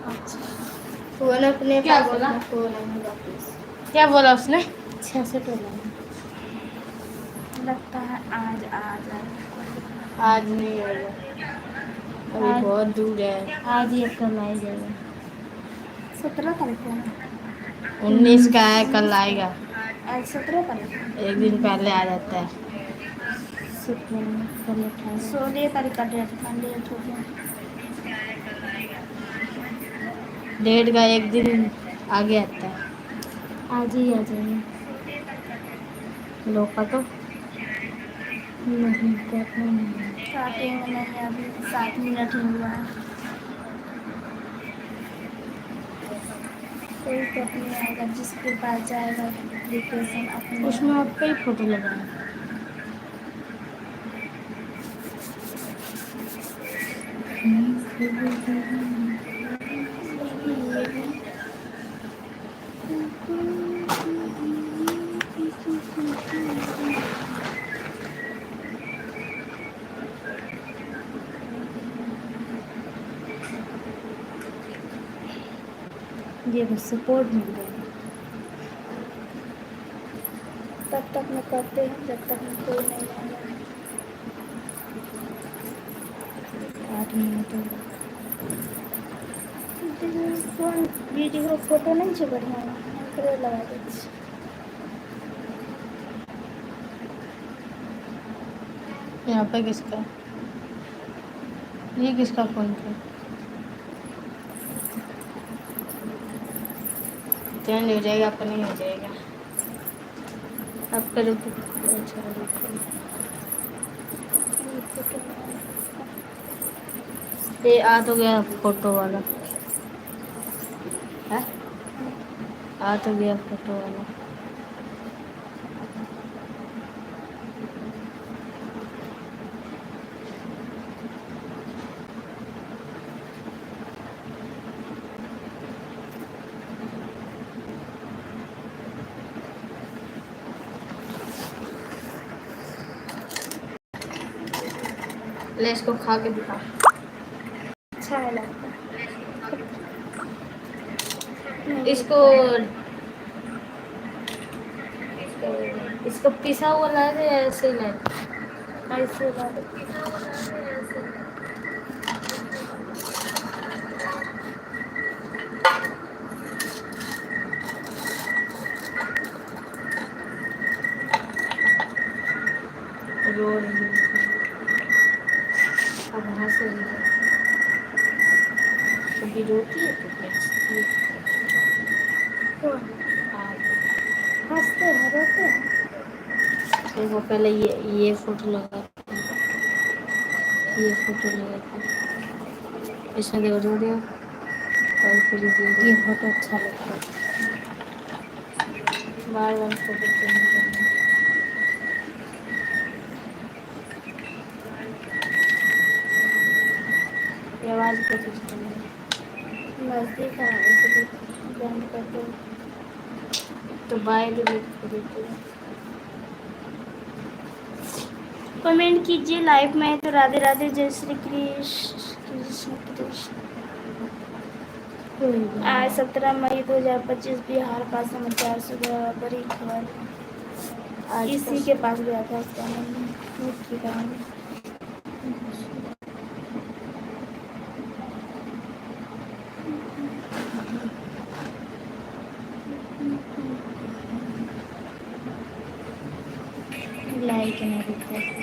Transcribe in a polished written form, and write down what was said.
अच्छा, फोन अपने क्या पास बोला? अपना फोन है मेरा पास। क्या बोला उसने? 66 में लगता है आज आ जाएगा। आज नहीं आएगा, अभी आज बहुत दूर है। आज ये कल आ ही जाएगा। 17 तारीख को है। 19 का है, कल आएगा। आज 17 तारीख को। एक दिन पहले आ जाता है। 16 तारीख का डेट था, लेट हो गया। डेट का एक दिन आगे आता है। आज ही आ जाएगा। लोका तो नहीं करना नहीं, काटेंगे नहीं, अभी 7 मिनट ही हुआ है। कोई कट नहीं आएगा, जिसके पास जाएगा एप्लीकेशन अपने उसमें आपका ही फोटो लगा है। ये बस सपोर्ट मिल गया। तब तक मैं करते हैं जब तक मैं कोई नहीं आएगा। 8 मिनट हो गए। फोन वीडियो फोटो नहीं छे बढ़िया, एकरे लगा दै छी। यहाँ पे किसका, ये किसका फोन था? चेंज हो जाएगा, अपने ही हो जाएगा। आपका जो अच्छा लगेगा। ये आ तो गया फोटो वाला है, आ तो गया फोटो वाला। ले इसको खा के दिखा। अच्छा है लगता है। इसको इसको पिसा हुआ लाए थे या ऐसे ही लाए थे? ऐसे बात रो रही है। अब हंस रही है। कभी रोती है, कभी हंसती है। कौन आप हंसते हैं रोते हैं? देखो, पहले ये फोटो लगा, ये फोटो लगा था, इसमें देखो रो दिया, और फिर ये फोटो अच्छा लगता है। बार बार फोटो चेंज करना। ये आवाज़ को चीज करना। नज़दीक है इसलिए बंद कर दो। तो बाय डिलीट कर देते हैं। कमेंट कीजिए, लाइव में है तो राधे राधे, जय श्री कृष्ण कृष्ण कृष्ण। आज 17 मई 2025 बिहार का समाचार, सुबह बड़ी खबर। किसी के पास गया था उसका मुख्य कहानी। लाइक नहीं दिखा।